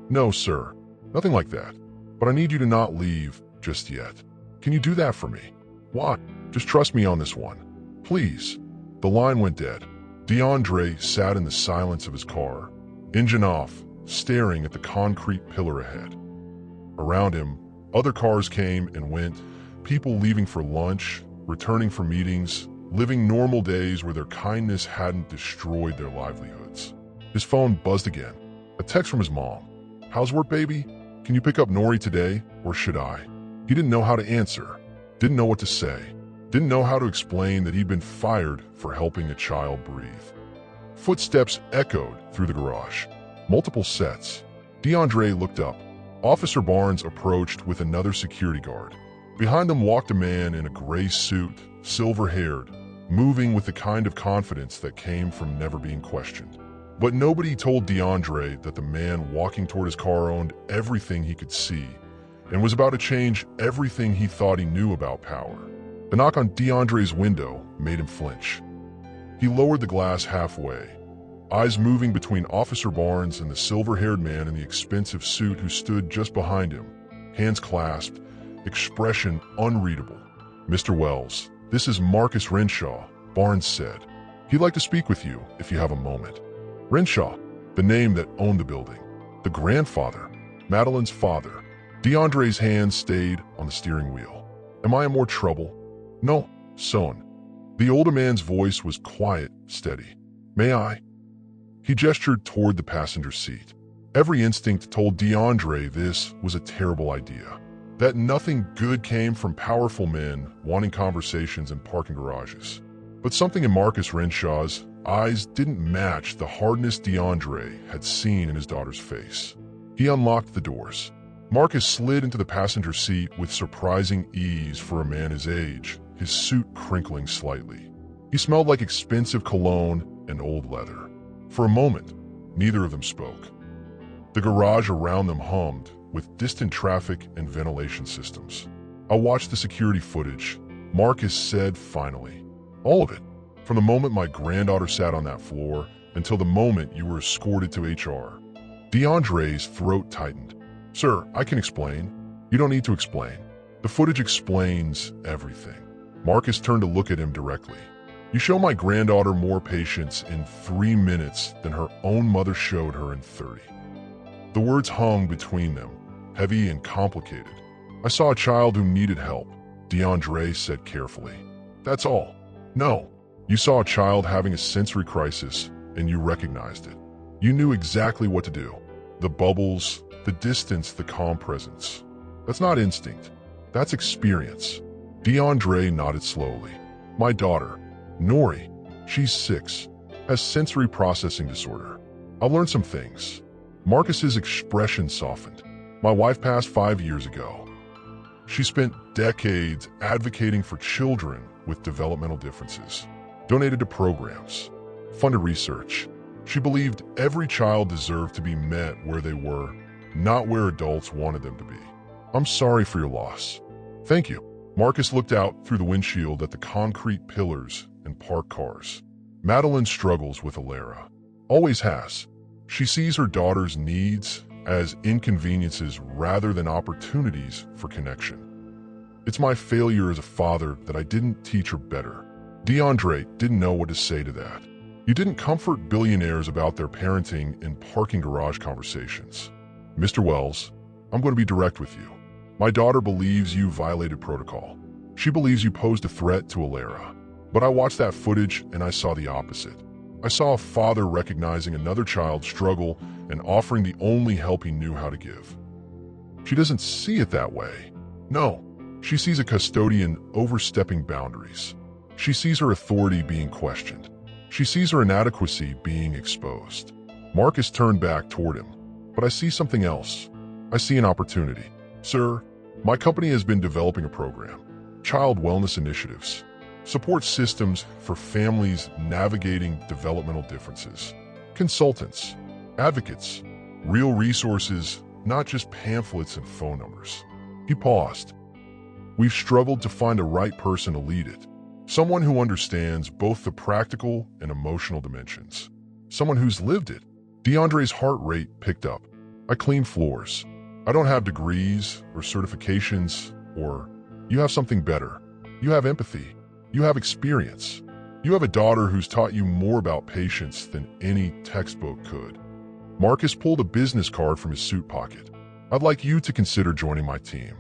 No, sir. Nothing like that. But I need you to not leave just yet. Can you do that for me? Why? Just trust me on this one. Please. The line went dead. DeAndre sat in the silence of his car, engine off, staring at the concrete pillar ahead. Around him, other cars came and went, people leaving for lunch, returning for meetings, living normal days where their kindness hadn't destroyed their livelihoods. His phone buzzed again. A text from his mom. How's work, baby? Can you pick up Nori today, or should I? He didn't know how to answer, didn't know what to say, didn't know how to explain that he'd been fired for helping a child breathe. Footsteps echoed through the garage. Multiple sets. DeAndre looked up. Officer Barnes approached with another security guard. Behind them walked a man in a gray suit, silver-haired, moving with the kind of confidence that came from never being questioned. But nobody told DeAndre that the man walking toward his car owned everything he could see and was about to change everything he thought he knew about power. The knock on DeAndre's window made him flinch. He lowered the glass halfway, eyes moving between Officer Barnes and the silver-haired man in the expensive suit who stood just behind him, hands clasped, expression unreadable. Mr. Wells, this is Marcus Renshaw, Barnes said. He'd like to speak with you if you have a moment. Renshaw, the name that owned the building. The grandfather, Madeline's father. DeAndre's hands stayed on the steering wheel. Am I in more trouble? No, son. The older man's voice was quiet, steady. May I? He gestured toward the passenger seat. Every instinct told DeAndre this was a terrible idea, that nothing good came from powerful men wanting conversations in parking garages. But something in Marcus Renshaw's eyes didn't match the hardness DeAndre had seen in his daughter's face. He unlocked the doors. Marcus slid into the passenger seat with surprising ease for a man his age, his suit crinkling slightly. He smelled like expensive cologne and old leather. For a moment, neither of them spoke. The garage around them hummed with distant traffic and ventilation systems. I watched the security footage. Marcus said finally, all of it, from the moment my granddaughter sat on that floor until the moment you were escorted to HR. DeAndre's throat tightened. Sir, I can explain. You don't need to explain. The footage explains everything. Marcus turned to look at him directly. You show my granddaughter more patience in 3 minutes than her own mother showed her in 30. The words hung between them, heavy and complicated. I saw a child who needed help, DeAndre said carefully. That's all. No, you saw a child having a sensory crisis and you recognized it. You knew exactly what to do. The bubbles, the distance, the calm presence. That's not instinct. That's experience. DeAndre nodded slowly. My daughter, Nori, she's 6, has sensory processing disorder. I'll learn some things. Marcus's expression softened. My wife passed 5 years ago. She spent decades advocating for children with developmental differences, donated to programs, funded research. She believed every child deserved to be met where they were, not where adults wanted them to be. I'm sorry for your loss. Thank you. Marcus looked out through the windshield at the concrete pillars and parked cars. Madeline struggles with Alara. Always has. She sees her daughter's needs as inconveniences rather than opportunities for connection. It's my failure as a father that I didn't teach her better. DeAndre didn't know what to say to that. You didn't comfort billionaires about their parenting in parking garage conversations. Mr. Wells, I'm going to be direct with you. My daughter believes you violated protocol. She believes you posed a threat to Alara. But I watched that footage and I saw the opposite. I saw a father recognizing another child's struggle and offering the only help he knew how to give. She doesn't see it that way. No, she sees a custodian overstepping boundaries. She sees her authority being questioned. She sees her inadequacy being exposed. Marcus turned back toward him. But I see something else. I see an opportunity. Sir, my company has been developing a program. Child wellness initiatives. Support systems for families navigating developmental differences. Consultants. Advocates. Real resources, not just pamphlets and phone numbers. He paused. We've struggled to find a right person to lead it. Someone who understands both the practical and emotional dimensions. Someone who's lived it. DeAndre's heart rate picked up. I clean floors. I don't have degrees or certifications or... You have something better. You have empathy. You have experience. You have a daughter who's taught you more about patience than any textbook could. Marcus pulled a business card from his suit pocket. I'd like you to consider joining my team.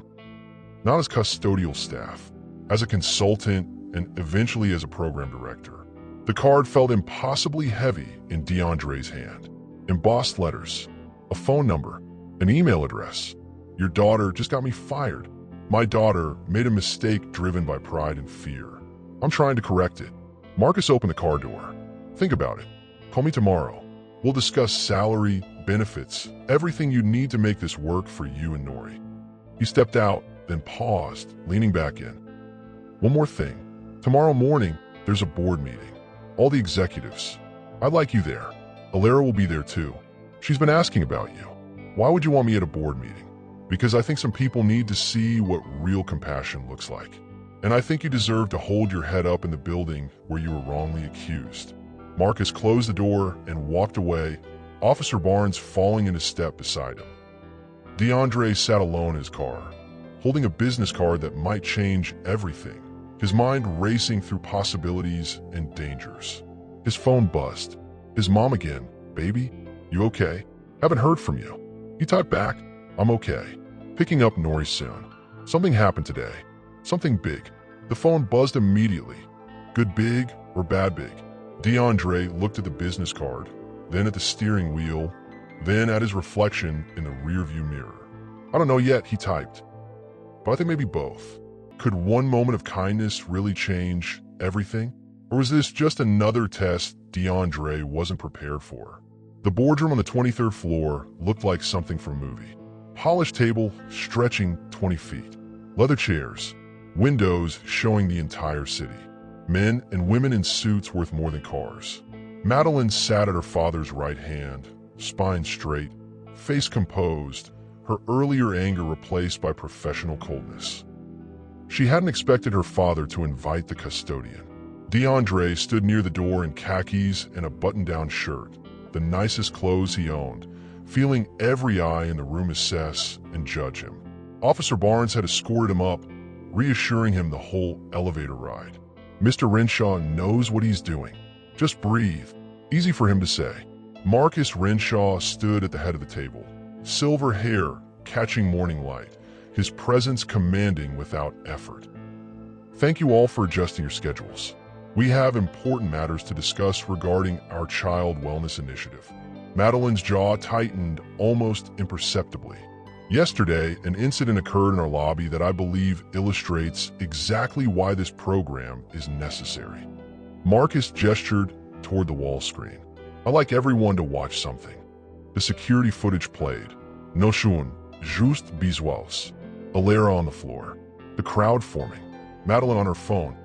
Not as custodial staff, as a consultant, and eventually as a program director. The card felt impossibly heavy in DeAndre's hand. Embossed letters, a phone number, an email address. Your daughter just got me fired. My daughter made a mistake driven by pride and fear. I'm trying to correct it. Marcus opened the car door. Think about it. Call me tomorrow. We'll discuss salary, benefits, everything you need to make this work for you and Nori. He stepped out, then paused, leaning back in. One more thing. Tomorrow morning, there's a board meeting. All the executives. I'd like you there. Alara will be there too. She's been asking about you. Why would you want me at a board meeting? Because I think some people need to see what real compassion looks like. And I think you deserve to hold your head up in the building where you were wrongly accused. Marcus closed the door and walked away, Officer Barnes falling into step beside him. DeAndre sat alone in his car, holding a business card that might change everything, his mind racing through possibilities and dangers. His phone buzzed. His mom again. Baby, you okay? Haven't heard from you. He typed back, I'm okay. Picking up Nori soon. Something happened today. Something big. The phone buzzed immediately. Good big or bad big? DeAndre looked at the business card, then at the steering wheel, then at his reflection in the rearview mirror. I don't know yet, he typed. But I think maybe both. Could one moment of kindness really change everything? Or was this just another test DeAndre wasn't prepared for? The boardroom on the 23rd floor looked like something from a movie. Polished table stretching 20 feet. Leather chairs. Windows showing the entire city. Men and women in suits worth more than cars. Madeline sat at her father's right hand, spine straight, face composed, her earlier anger replaced by professional coldness. She hadn't expected her father to invite the custodian. DeAndre stood near the door in khakis and a button-down shirt, the nicest clothes he owned, feeling every eye in the room assess and judge him. Officer Barnes had escorted him up, reassuring him the whole elevator ride. Mr. Renshaw knows what he's doing. Just breathe. Easy for him to say. Marcus Renshaw stood at the head of the table, silver hair catching morning light, his presence commanding without effort. Thank you all for adjusting your schedules. We have important matters to discuss regarding our child wellness initiative. Madeline's jaw tightened almost imperceptibly. Yesterday, an incident occurred in our lobby that I believe illustrates exactly why this program is necessary. Marcus gestured toward the wall screen. I'd like everyone to watch something. The security footage played. Noshun, juste visuals. Alara on the floor. The crowd forming. Madeline on her phone.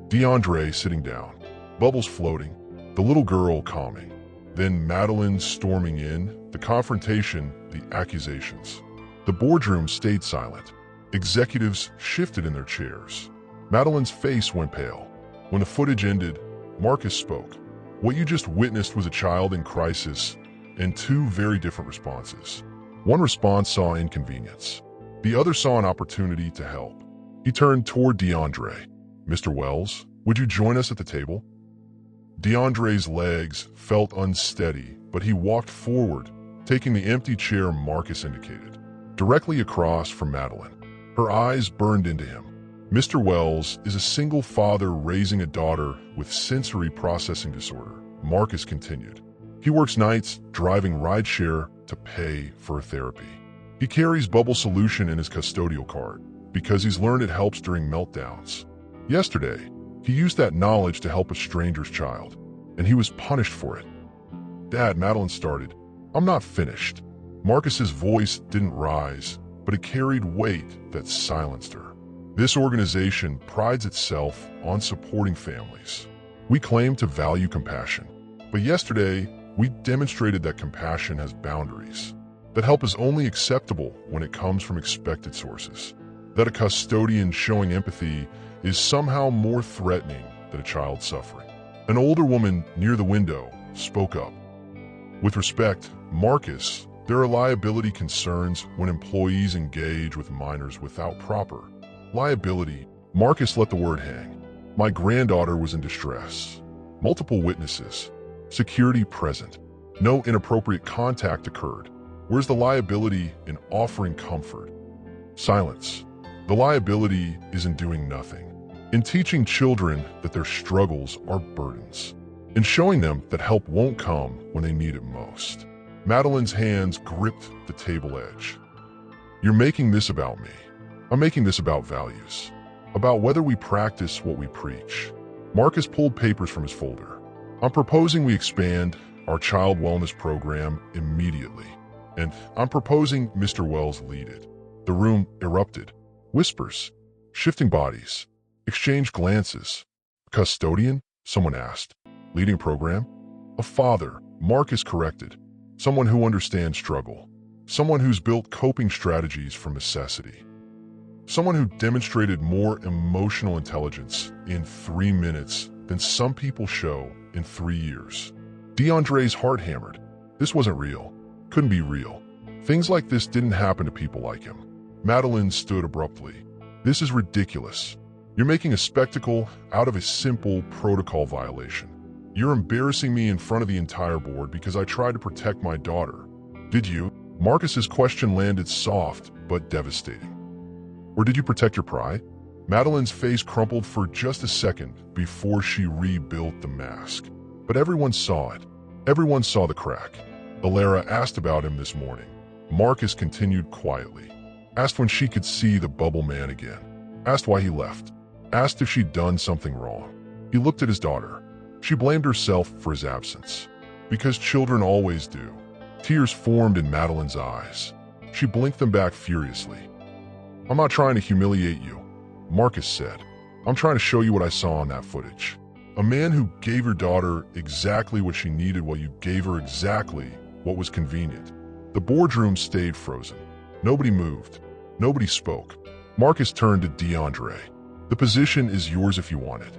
DeAndre sitting down. Bubbles floating. The little girl calming. Then Madeline storming in. The confrontation, the accusations. The boardroom stayed silent. Executives shifted in their chairs. Madeline's face went pale. When the footage ended, Marcus spoke. What you just witnessed was a child in crisis, and two very different responses. One response saw inconvenience. The other saw an opportunity to help. He turned toward DeAndre. Mr. Wells, would you join us at the table? DeAndre's legs felt unsteady, but he walked forward, taking the empty chair Marcus indicated, directly across from Madeline. Her eyes burned into him. Mr. Wells is a single father raising a daughter with sensory processing disorder, Marcus continued. He works nights, driving rideshare to pay for her therapy. He carries Bubble Solution in his custodial card because he's learned it helps during meltdowns. Yesterday, He used that knowledge to help a stranger's child, and he was punished for it. Dad, Madeline started. I'm not finished. Marcus's voice didn't rise, but it carried weight that silenced her. This organization prides itself on supporting families. We claim to value compassion, but yesterday we demonstrated that compassion has boundaries, that help is only acceptable when it comes from expected sources, that a custodian showing empathy is somehow more threatening than a child suffering. An older woman near the window spoke up. With respect, Marcus, there are liability concerns when employees engage with minors without proper liability. Marcus let the word hang. My granddaughter was in distress. Multiple witnesses. Security present. No inappropriate contact occurred. Where's the liability in offering comfort? Silence. The liability is in doing nothing, in teaching children that their struggles are burdens, in showing them that help won't come when they need it most. Madeline's hands gripped the table edge. You're making this about me. I'm making this about values, about whether we practice what we preach. Marcus pulled papers from his folder. I'm proposing we expand our child wellness program immediately, and I'm proposing Mr. Wells lead it. The room erupted. Whispers, shifting bodies, exchanged glances. Custodian? Someone asked. Leading a program? A father, Marcus corrected. Someone who understands struggle. Someone who's built coping strategies from necessity. Someone who demonstrated more emotional intelligence in 3 minutes than some people show in 3 years. DeAndre's heart hammered. This wasn't real. Couldn't be real. Things like this didn't happen to people like him. Madeline stood abruptly. This is ridiculous. You're making a spectacle out of a simple protocol violation. You're embarrassing me in front of the entire board because I tried to protect my daughter. Did you? Marcus's question landed soft but devastating. Or did you protect your pride? Madeline's face crumpled for just a second before she rebuilt the mask. But everyone saw it. Everyone saw the crack. Alara asked about him this morning. Marcus continued quietly. Asked when she could see the bubble man again. Asked why he left. Asked if she'd done something wrong. He looked at his daughter. She blamed herself for his absence. Because children always do. Tears formed in Madeline's eyes. She blinked them back furiously. I'm not trying to humiliate you, Marcus said. I'm trying to show you what I saw on that footage. A man who gave your daughter exactly what she needed while you gave her exactly what was convenient. The boardroom stayed frozen. Nobody moved. Nobody spoke. Marcus turned to DeAndre. The position is yours if you want it.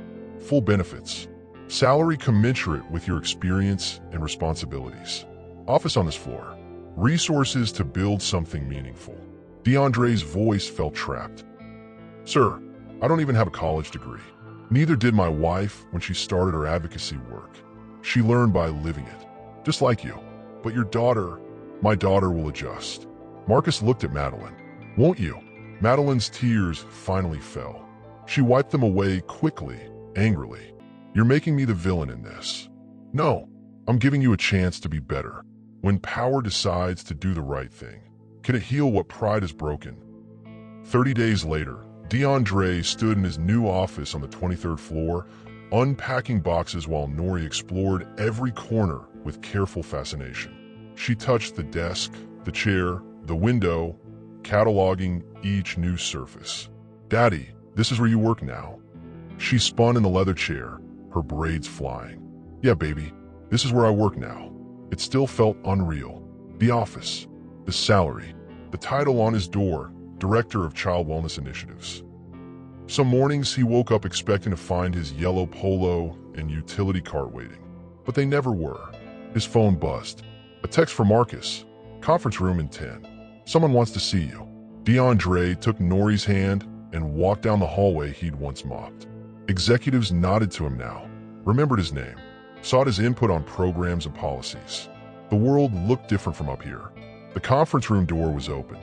Full benefits. Salary commensurate with your experience and responsibilities. Office on this floor. Resources to build something meaningful. DeAndre's voice felt trapped. Sir, I don't even have a college degree. Neither did my wife when she started her advocacy work. She learned by living it, just like you. But your daughter, my daughter will adjust. Marcus looked at Madeline. Won't you? Madeline's tears finally fell. She wiped them away quickly, angrily. You're making me the villain in this. No, I'm giving you a chance to be better. When power decides to do the right thing, can it heal what pride has broken? 30 days later, DeAndre stood in his new office on the 23rd floor, unpacking boxes while Nori explored every corner with careful fascination. She touched the desk, the chair, the window, cataloging each new surface. Daddy, this is where you work now. She spun in the leather chair, her braids flying. Yeah, baby, this is where I work now. It still felt unreal. The office, the salary, the title on his door, Director of Child Wellness Initiatives. Some mornings he woke up expecting to find his yellow polo and utility cart waiting, but they never were. His phone buzzed. A text from Marcus. Conference room in 10. Someone wants to see you. DeAndre took Nori's hand and walked down the hallway he'd once mopped. Executives nodded to him now, remembered his name, sought his input on programs and policies. The world looked different from up here. The conference room door was open.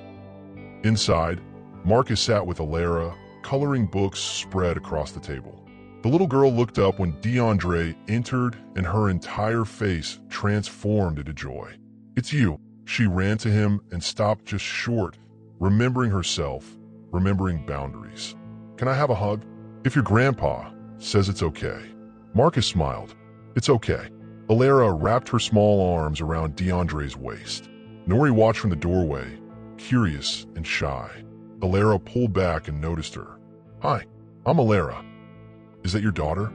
Inside, Marcus sat with Alara, coloring books spread across the table. The little girl looked up when DeAndre entered and her entire face transformed into joy. It's you. She ran to him and stopped just short, remembering herself, remembering boundaries. Can I have a hug? If your grandpa, says it's okay. Marcus smiled. It's okay. Alara wrapped her small arms around DeAndre's waist. Nori watched from the doorway, curious and shy. Alara pulled back and noticed her. Hi, I'm Alara. Is that your daughter?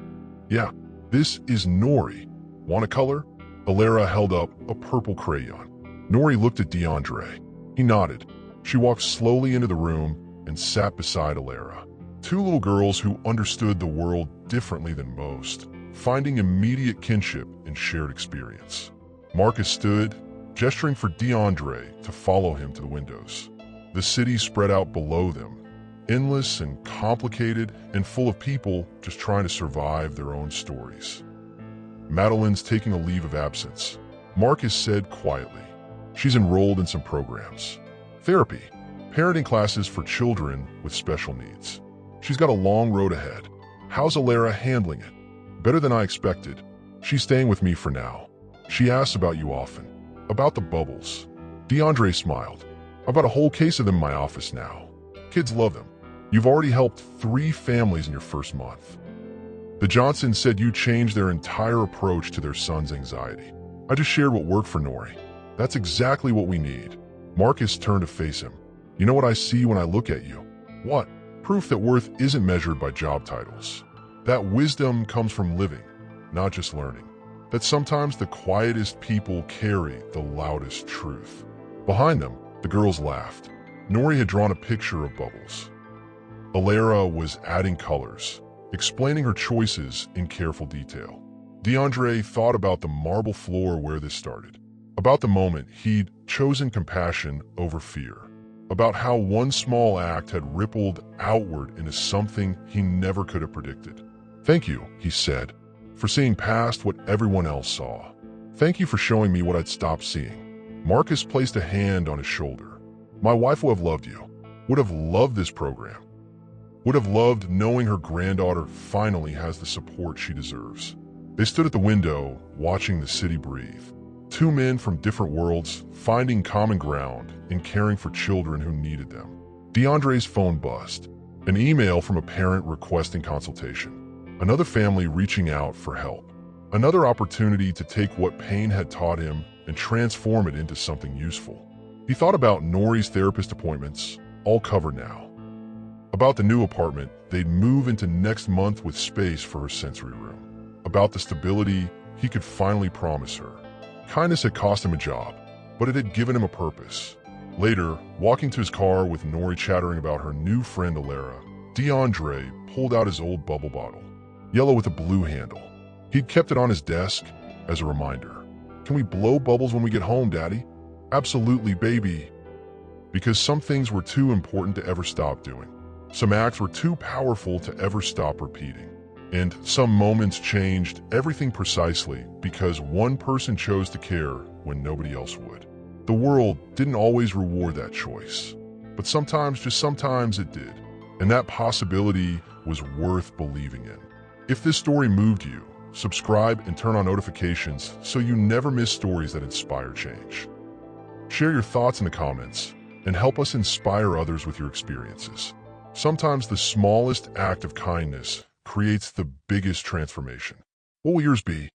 Yeah. This is Nori. Want a color? Alara held up a purple crayon. Nori looked at DeAndre. He nodded. She walked slowly into the room and sat beside Alara. Two little girls who understood the world differently than most, finding immediate kinship and shared experience. Marcus stood, gesturing for DeAndre to follow him to the windows. The city spread out below them, endless and complicated and full of people just trying to survive their own stories. Madeline's taking a leave of absence. Marcus said quietly. She's enrolled in some programs. Therapy, parenting classes for children with special needs. She's got a long road ahead. How's Alara handling it? Better than I expected. She's staying with me for now. She asks about you often. About the bubbles. DeAndre smiled. I've got a whole case of them in my office now. Kids love them. You've already helped 3 families in your first month. The Johnsons said you changed their entire approach to their son's anxiety. I just shared what worked for Nori. That's exactly what we need. Marcus turned to face him. You know what I see when I look at you? What? Proof that worth isn't measured by job titles. That wisdom comes from living, not just learning. That sometimes the quietest people carry the loudest truth. Behind them, the girls laughed. Nori had drawn a picture of bubbles. Alara was adding colors, explaining her choices in careful detail. DeAndre thought about the marble floor where this started, about the moment he'd chosen compassion over fear, about how one small act had rippled outward into something he never could have predicted. Thank you, he said, for seeing past what everyone else saw. Thank you for showing me what I'd stopped seeing. Marcus placed a hand on his shoulder. My wife would have loved you, would have loved this program, would have loved knowing her granddaughter finally has the support she deserves. They stood at the window, watching the city breathe. 2 men from different worlds, finding common ground and caring for children who needed them. DeAndre's phone buzzed. An email from a parent requesting consultation. Another family reaching out for help. Another opportunity to take what pain had taught him and transform it into something useful. He thought about Nori's therapist appointments, all covered now. About the new apartment they'd move into next month with space for her sensory room. About the stability he could finally promise her. Kindness had cost him a job, but it had given him a purpose. Later, walking to his car with Nori chattering about her new friend Alara, DeAndre pulled out his old bubble bottle, yellow with a blue handle. He'd kept it on his desk as a reminder. Can we blow bubbles when we get home, Daddy? Absolutely, baby. Because some things were too important to ever stop doing. Some acts were too powerful to ever stop repeating. And some moments changed everything precisely because one person chose to care when nobody else would. The world didn't always reward that choice, but sometimes, just sometimes it did. And that possibility was worth believing in. If this story moved you, subscribe and turn on notifications so you never miss stories that inspire change. Share your thoughts in the comments and help us inspire others with your experiences. Sometimes the smallest act of kindness creates the biggest transformation. What will yours be?